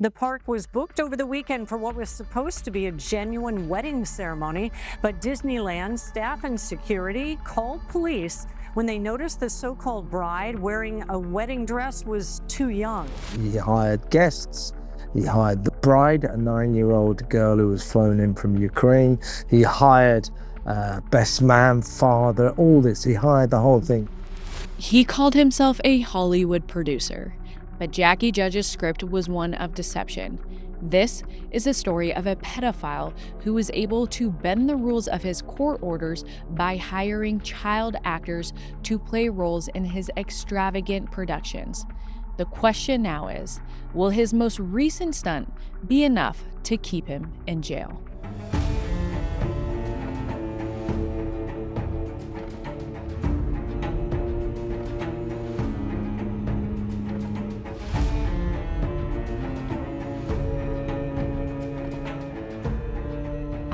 The park was booked over the weekend for what was supposed to be a genuine wedding ceremony, but Disneyland staff and security called police when they noticed the so-called bride wearing a wedding dress was too young. He hired guests. He hired the bride, a 9-year-old girl who was flown in from Ukraine. He hired best man, father, all this. He hired the whole thing. He called himself a Hollywood producer, but Jacky Jhaj's script was one of deception. This is a story of a pedophile who was able to bend the rules of his court orders by hiring child actors to play roles in his extravagant productions. The question now is, will his most recent stunt be enough to keep him in jail?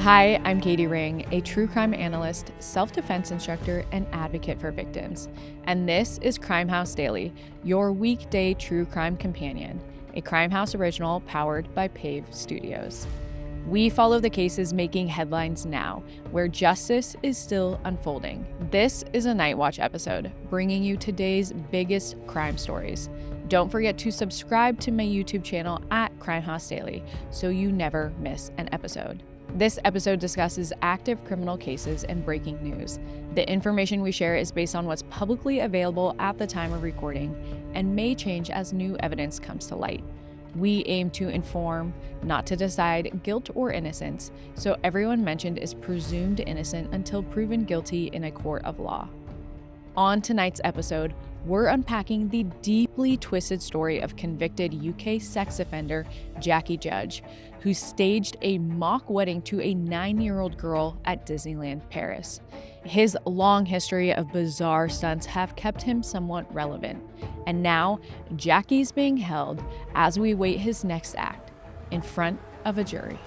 Hi, I'm Katie Ring, a true crime analyst, self-defense instructor, and advocate for victims. And this is Crime House Daily, your weekday true crime companion, a Crime House original powered by Pave Studios. We follow the cases making headlines now, where justice is still unfolding. This is a Night Watch episode, bringing you today's biggest crime stories. Don't forget to subscribe to my YouTube channel at Crime House Daily so you never miss an episode. This episode discusses active criminal cases and breaking news. The information we share is based on what's publicly available at the time of recording and may change as new evidence comes to light. We aim to inform, not to decide guilt or innocence, so everyone mentioned is presumed innocent until proven guilty in a court of law. On tonight's episode, we're unpacking the deeply twisted story of convicted UK sex offender Jacky Jhaj, who staged a mock wedding to a 9-year-old girl at Disneyland Paris. His long history of bizarre stunts have kept him somewhat relevant, and now Jacky's being held as we wait his next act in front of a jury.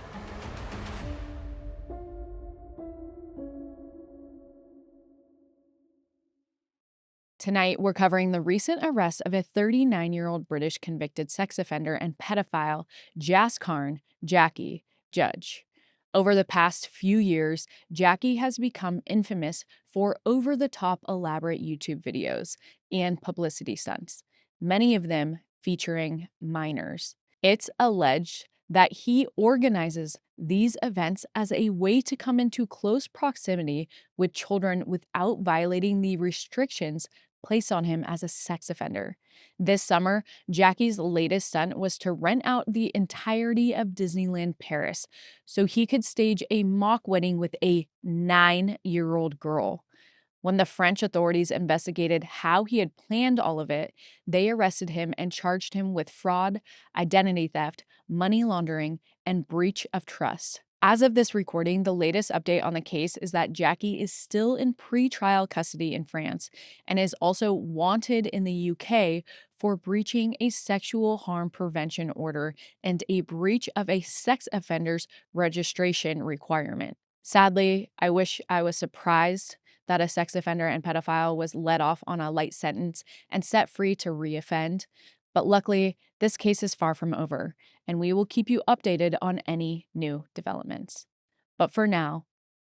Tonight, we're covering the recent arrest of a 39-year-old British convicted sex offender and pedophile, Jaskarn Jacky Jhaj. Over the past few years, Jacky has become infamous for over-the-top elaborate YouTube videos and publicity stunts, many of them featuring minors. It's alleged that he organizes these events as a way to come into close proximity with children without violating the restrictions placed on him as a sex offender. This summer, Jacky's latest stunt was to rent out the entirety of Disneyland Paris so he could stage a mock wedding with a 9-year-old girl. When the French authorities investigated how he had planned all of it, they arrested him and charged him with fraud, identity theft, money laundering, and breach of trust. As of this recording, the latest update on the case is that Jacky is still in pre-trial custody in France and is also wanted in the UK for breaching a sexual harm prevention order and a breach of a sex offender's registration requirement. Sadly, I wish I was surprised that a sex offender and pedophile was let off on a light sentence and set free to reoffend. But luckily, this case is far from over, and we will keep you updated on any new developments. But for now,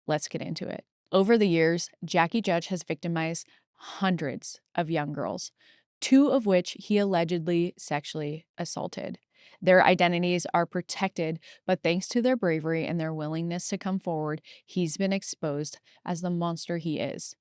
let's get into it. Over the years, Jacky Jhaj has victimized hundreds of young girls, 2 of which he allegedly sexually assaulted. Their identities are protected, but thanks to their bravery and their willingness to come forward, he's been exposed as the monster he is.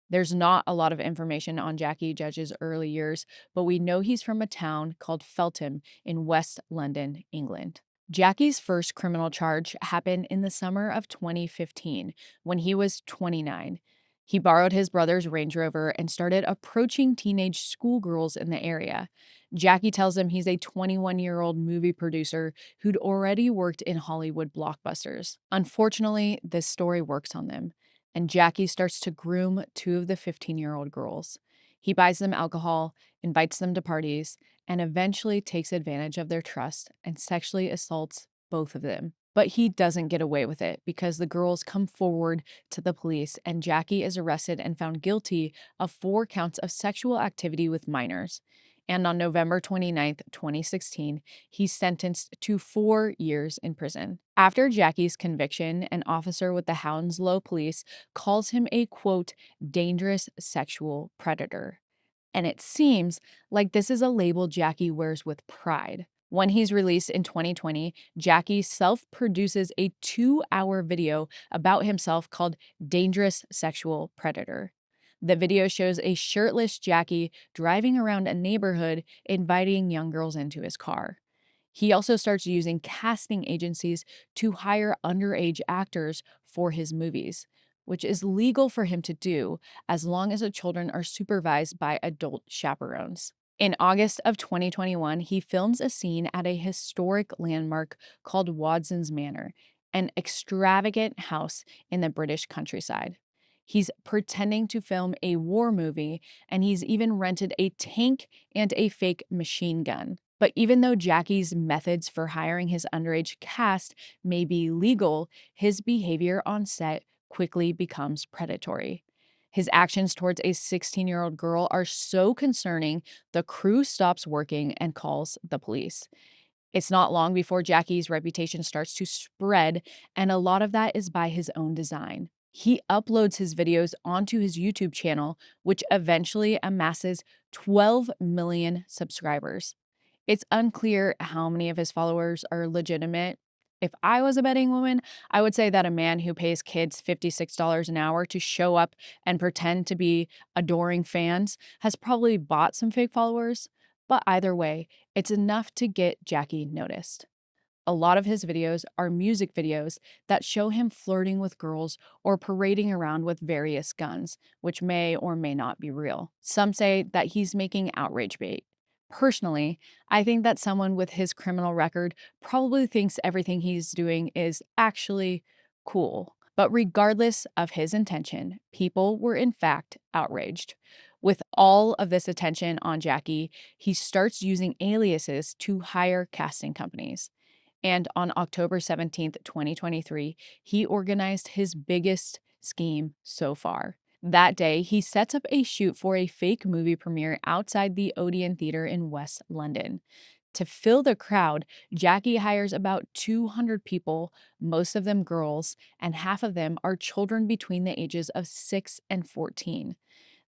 There's not a lot of information on Jacky Jhaj's early years, but we know he's from a town called Feltham in West London, England. Jacky's first criminal charge happened in the summer of 2015 when he was 29. He borrowed his brother's Range Rover and started approaching teenage schoolgirls in the area. Jacky tells him he's a 21-year-old movie producer who'd already worked in Hollywood blockbusters. Unfortunately, this story works on them, and Jacky starts to groom 2 of the 15-year-old girls. He buys them alcohol, invites them to parties, and eventually takes advantage of their trust and sexually assaults both of them. But he doesn't get away with it because the girls come forward to the police and Jacky is arrested and found guilty of 4 counts of sexual activity with minors. And on November 29th, 2016, he's sentenced to 4 years in prison. After Jacky's conviction, an officer with the Hounslow police calls him a, quote, dangerous sexual predator. And it seems like this is a label Jacky wears with pride. When he's released in 2020, Jacky self produces a 2-hour video about himself called Dangerous Sexual Predator. The video shows a shirtless Jacky driving around a neighborhood, inviting young girls into his car. He also starts using casting agencies to hire underage actors for his movies, which is legal for him to do as long as the children are supervised by adult chaperones. In August of 2021, he films a scene at a historic landmark called Watson's Manor, an extravagant house in the British countryside. He's pretending to film a war movie, and he's even rented a tank and a fake machine gun. But even though Jacky's methods for hiring his underage cast may be legal, his behavior on set quickly becomes predatory. His actions towards a 16-year-old girl are so concerning, the crew stops working and calls the police. It's not long before Jacky's reputation starts to spread, and a lot of that is by his own design. He uploads his videos onto his YouTube channel, which eventually amasses 12 million subscribers. It's unclear how many of his followers are legitimate. If I was a betting woman, I would say that a man who pays kids $56 an hour to show up and pretend to be adoring fans has probably bought some fake followers. But either way, it's enough to get Jacky noticed. A lot of his videos are music videos that show him flirting with girls or parading around with various guns, which may or may not be real. Some say that he's making outrage bait. Personally, I think that someone with his criminal record probably thinks everything he's doing is actually cool. But regardless of his intention, people were in fact outraged. With all of this attention on Jacky, he starts using aliases to hire casting companies. And on October 17th, 2023, he organized his biggest scheme so far. That day, he sets up a shoot for a fake movie premiere outside the Odeon Theatre in West London. To fill the crowd, Jacky hires about 200 people, most of them girls, and half of them are children between the ages of 6 and 14.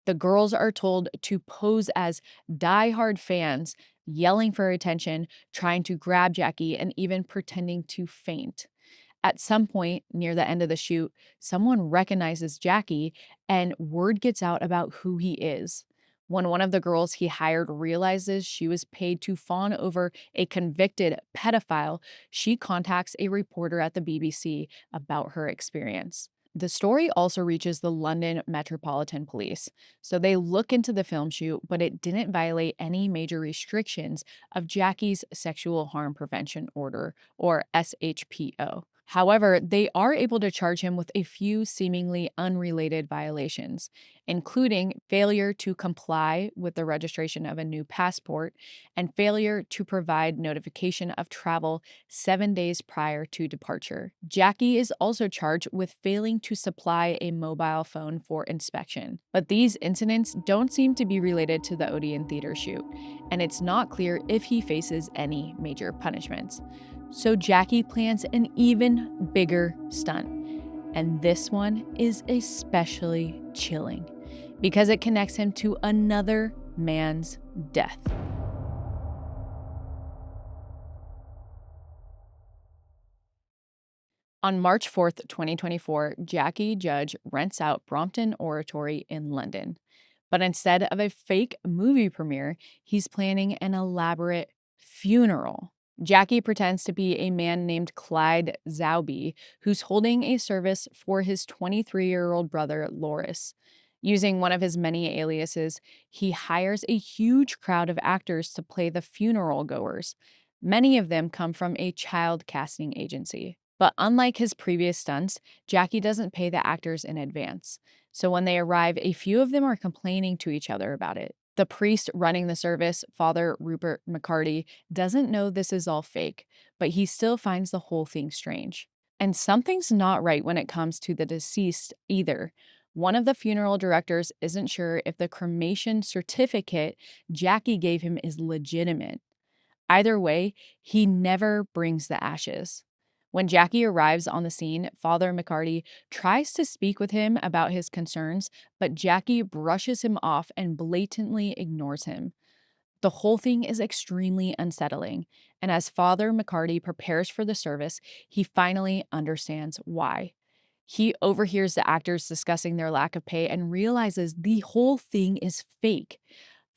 The girls are told to pose as die-hard fans, yelling for attention, trying to grab Jacky, and even pretending to faint. At some point near the end of the shoot, someone recognizes Jacky and word gets out about who he is. When one of the girls he hired realizes she was paid to fawn over a convicted pedophile, she contacts a reporter at the BBC about her experience. The story also reaches the London Metropolitan Police, so they look into the film shoot, but it didn't violate any major restrictions of Jacky's Sexual Harm Prevention Order, or SHPO. However, they are able to charge him with a few seemingly unrelated violations, including failure to comply with the registration of a new passport and failure to provide notification of travel 7 days prior to departure. Jacky is also charged with failing to supply a mobile phone for inspection. But these incidents don't seem to be related to the Odeon Theatre shoot, and it's not clear if he faces any major punishments. So Jacky plans an even bigger stunt. And this one is especially chilling because it connects him to another man's death. On March 4th, 2024, Jacky Jhaj rents out Brompton Oratory in London. But instead of a fake movie premiere, he's planning an elaborate funeral. Jacky pretends to be a man named Clyde Zauby, who's holding a service for his 23-year-old brother, Loris. Using one of his many aliases, he hires a huge crowd of actors to play the funeral goers. Many of them come from a child casting agency. But unlike his previous stunts, Jacky doesn't pay the actors in advance. So when they arrive, a few of them are complaining to each other about it. The priest running the service, Father Rupert McCarty, doesn't know this is all fake, but he still finds the whole thing strange. And something's not right when it comes to the deceased either. One of the funeral directors isn't sure if the cremation certificate Jacky gave him is legitimate. Either way, he never brings the ashes. When Jacky arrives on the scene, Father McCarty tries to speak with him about his concerns, but Jacky brushes him off and blatantly ignores him. The whole thing is extremely unsettling, and as Father McCarty prepares for the service, he finally understands why. He overhears the actors discussing their lack of pay and realizes the whole thing is fake.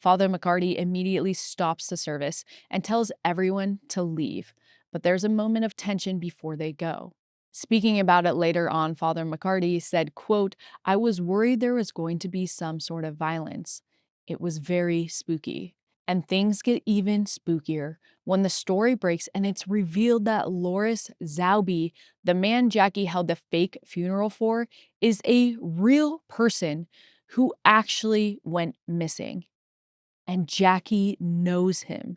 Father McCarty immediately stops the service and tells everyone to leave, but there's a moment of tension before they go. Speaking about it later on, Father McCarty said, quote, "I was worried there was going to be some sort of violence. It was very spooky." And things get even spookier when the story breaks and it's revealed that Loris Zauby, the man Jacky held the fake funeral for, is a real person who actually went missing. And Jacky knows him.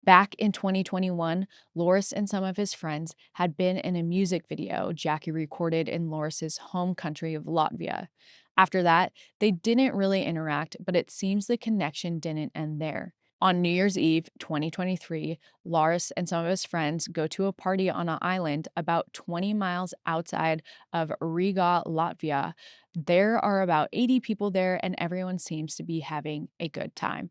Back in 2021, Loris and some of his friends had been in a music video Jacky recorded in Loris's home country of Latvia. After that, they didn't really interact, but it seems the connection didn't end there. On New Year's Eve 2023, Loris and some of his friends go to a party on an island about 20 miles outside of Riga, Latvia. There are about 80 people there, and everyone seems to be having a good time.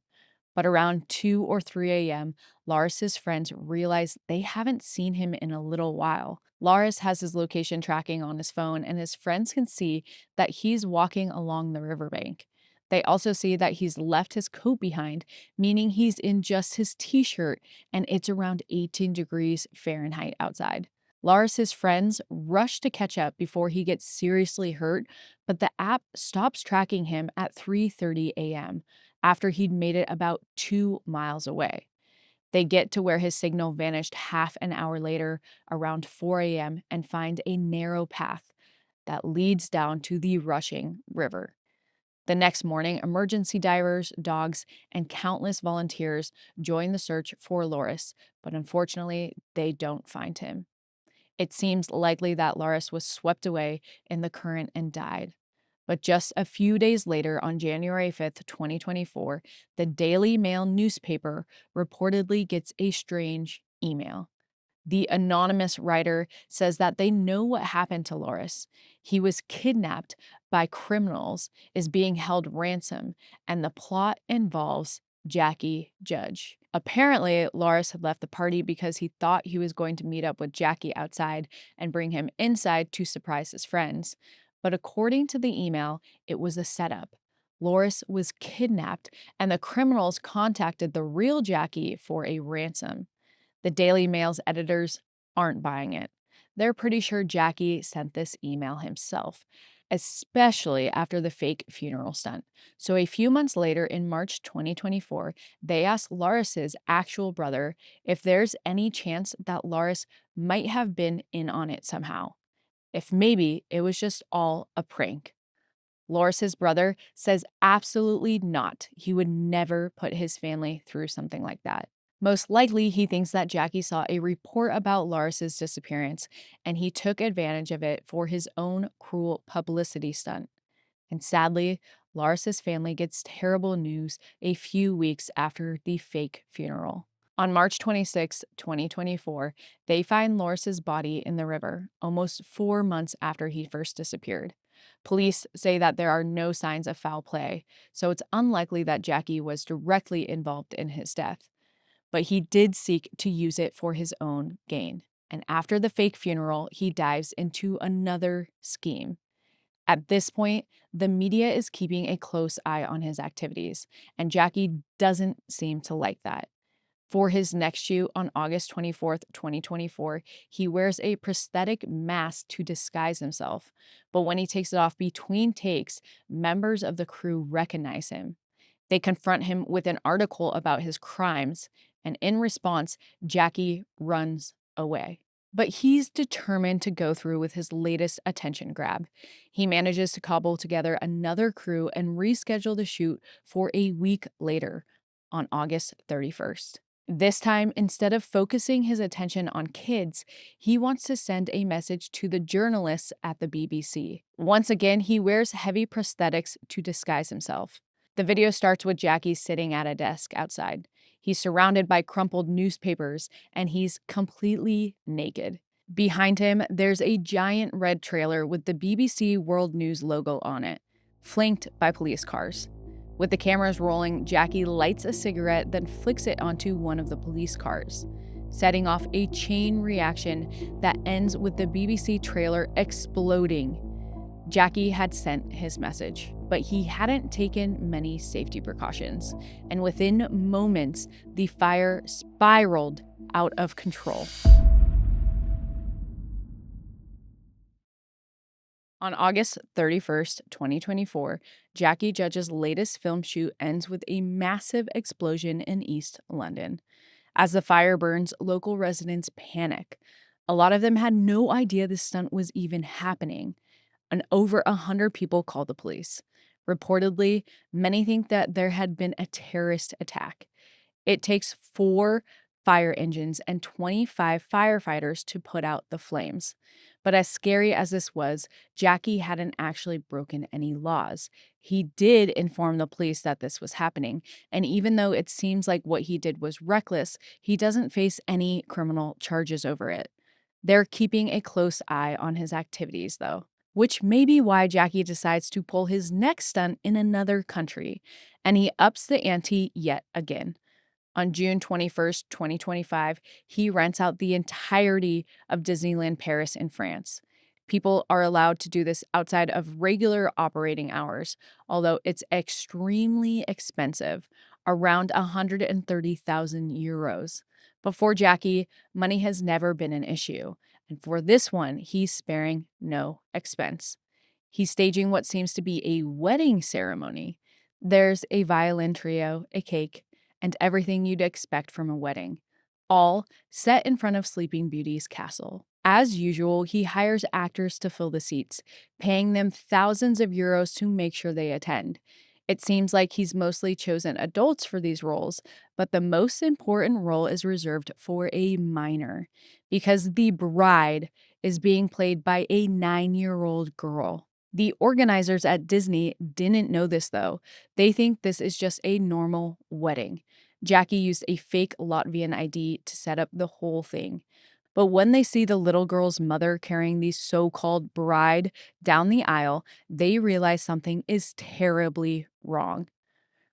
But around 2 or 3 a.m., Laris's friends realize they haven't seen him in a little while. Laris has his location tracking on his phone, and his friends can see that he's walking along the riverbank. They also see that he's left his coat behind, meaning he's in just his t-shirt, and it's around 18 degrees Fahrenheit outside. Laris's friends rush to catch up before he gets seriously hurt, but the app stops tracking him at 3:30 a.m. after he'd made it about 2 miles away. They get to where his signal vanished half an hour later, around 4 a.m., and find a narrow path that leads down to the rushing river. The next morning, emergency divers, dogs, and countless volunteers join the search for Loris, but unfortunately, they don't find him. It seems likely that Loris was swept away in the current and died. But just a few days later, on January 5th, 2024, the Daily Mail newspaper reportedly gets a strange email. The anonymous writer says that they know what happened to Loris. He was kidnapped by criminals, is being held ransom, and the plot involves Jacky Jhaj. Apparently, Loris had left the party because he thought he was going to meet up with Jacky outside and bring him inside to surprise his friends. But according to the email, it was a setup. Loris was kidnapped, and the criminals contacted the real Jacky for a ransom. The Daily Mail's editors aren't buying it. They're pretty sure Jacky sent this email himself, especially after the fake funeral stunt. So a few months later, in March 2024, they asked Loris's actual brother if there's any chance that Loris might have been in on it somehow, if maybe it was just all a prank. Loris's brother says absolutely not. He would never put his family through something like that. Most likely, he thinks that Jacky saw a report about Loris's disappearance, and he took advantage of it for his own cruel publicity stunt. And sadly, Loris's family gets terrible news a few weeks after the fake funeral. On March 26, 2024, they find Loris's body in the river, almost 4 months after he first disappeared. Police say that there are no signs of foul play, so it's unlikely that Jacky was directly involved in his death. But he did seek to use it for his own gain. And after the fake funeral, he dives into another scheme. At this point, the media is keeping a close eye on his activities, and Jacky doesn't seem to like that. For his next shoot on August 24th, 2024, he wears a prosthetic mask to disguise himself. But when he takes it off between takes, members of the crew recognize him. They confront him with an article about his crimes, and in response, Jacky runs away. But he's determined to go through with his latest attention grab. He manages to cobble together another crew and reschedule the shoot for a week later, on August 31st. This time, instead of focusing his attention on kids, he wants to send a message to the journalists at the BBC. Once again, he wears heavy prosthetics to disguise himself. The video starts with Jacky sitting at a desk outside. He's surrounded by crumpled newspapers, and he's completely naked. Behind him, there's a giant red trailer with the BBC World News logo on it, flanked by police cars. With the cameras rolling, Jacky lights a cigarette, then flicks it onto one of the police cars, setting off a chain reaction that ends with the BBC trailer exploding. Jacky had sent his message, but he hadn't taken many safety precautions, and within moments, the fire spiraled out of control. On August 31st, 2024, Jacky Jhaj's latest film shoot ends with a massive explosion in East London. As the fire burns, local residents panic. A lot of them had no idea this stunt was even happening, and over 100 people called the police. Reportedly, many think that there had been a terrorist attack. It takes 4 fire engines and 25 firefighters to put out the flames. But as scary as this was, Jacky hadn't actually broken any laws. He did inform the police that this was happening, and even though it seems like what he did was reckless, he doesn't face any criminal charges over it. They're keeping a close eye on his activities, though, which may be why Jacky decides to pull his next stunt in another country, and he ups the ante yet again. On June 21st, 2025, he rents out the entirety of Disneyland Paris in France. People are allowed to do this outside of regular operating hours, although it's extremely expensive, around 130,000 euros. Before Jacky, money has never been an issue, and for this one, he's sparing no expense. He's staging what seems to be a wedding ceremony. There's a violin trio, a cake, and everything you'd expect from a wedding, all set in front of Sleeping Beauty's castle. As usual, he hires actors to fill the seats, paying them thousands of euros to make sure they attend. It seems like he's mostly chosen adults for these roles, but the most important role is reserved for a minor, because the bride is being played by a 9-year-old girl. The organizers at Disney didn't know this, though. They think this is just a normal wedding. Jacky used a fake Latvian ID to set up the whole thing. But when they see the little girl's mother carrying the so-called bride down the aisle, they realize something is terribly wrong.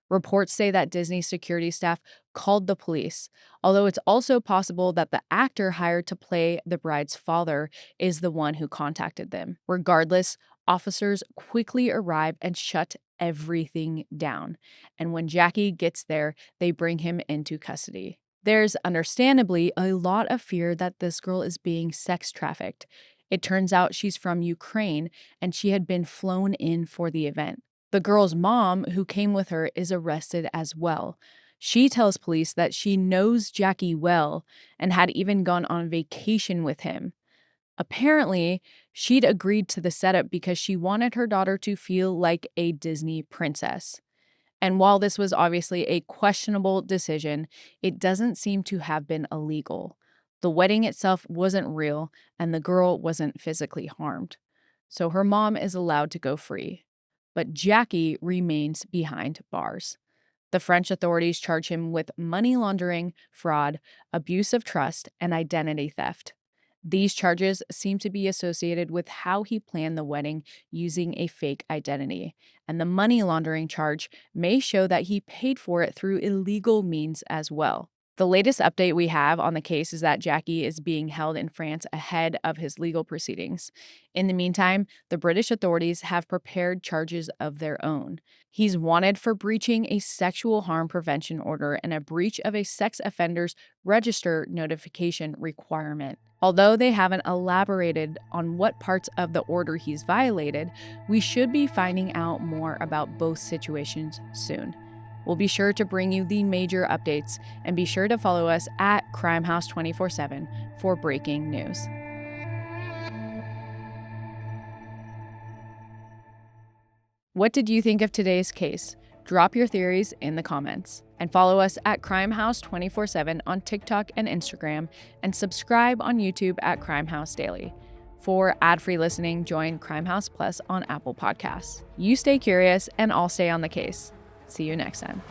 Reports say that Disney security staff called the police, although it's also possible that the actor hired to play the bride's father is the one who contacted them. Regardless, officers quickly arrive and shut everything down. And when Jacky gets there, they bring him into custody. There's understandably a lot of fear that this girl is being sex trafficked. It turns out she's from Ukraine and she had been flown in for the event. The girl's mom, who came with her, is arrested as well. She tells police that she knows Jacky well and had even gone on vacation with him. Apparently, she'd agreed to the setup because she wanted her daughter to feel like a Disney princess. And while this was obviously a questionable decision, it doesn't seem to have been illegal. The wedding itself wasn't real, and the girl wasn't physically harmed. So her mom is allowed to go free. But Jacky remains behind bars. The French authorities charge him with money laundering, fraud, abuse of trust, and identity theft. These charges seem to be associated with how he planned the wedding using a fake identity, and the money laundering charge may show that he paid for it through illegal means as well. The latest update we have on the case is that Jacky is being held in France ahead of his legal proceedings. In the meantime, the British authorities have prepared charges of their own. He's wanted for breaching a sexual harm prevention order and a breach of a sex offenders register notification requirement. Although they haven't elaborated on what parts of the order he's violated, we should be finding out more about both situations soon. We'll be sure to bring you the major updates, and be sure to follow us at Crimehouse 24/7 for breaking news. What did you think of today's case? Drop your theories in the comments. And And follow us at Crime House 24/7 on TikTok and Instagram, and subscribe on YouTube at Crime House Daily. For ad-free listening, join Crime House Plus on Apple Podcasts. You stay curious, and I'll stay on the case. See you next time.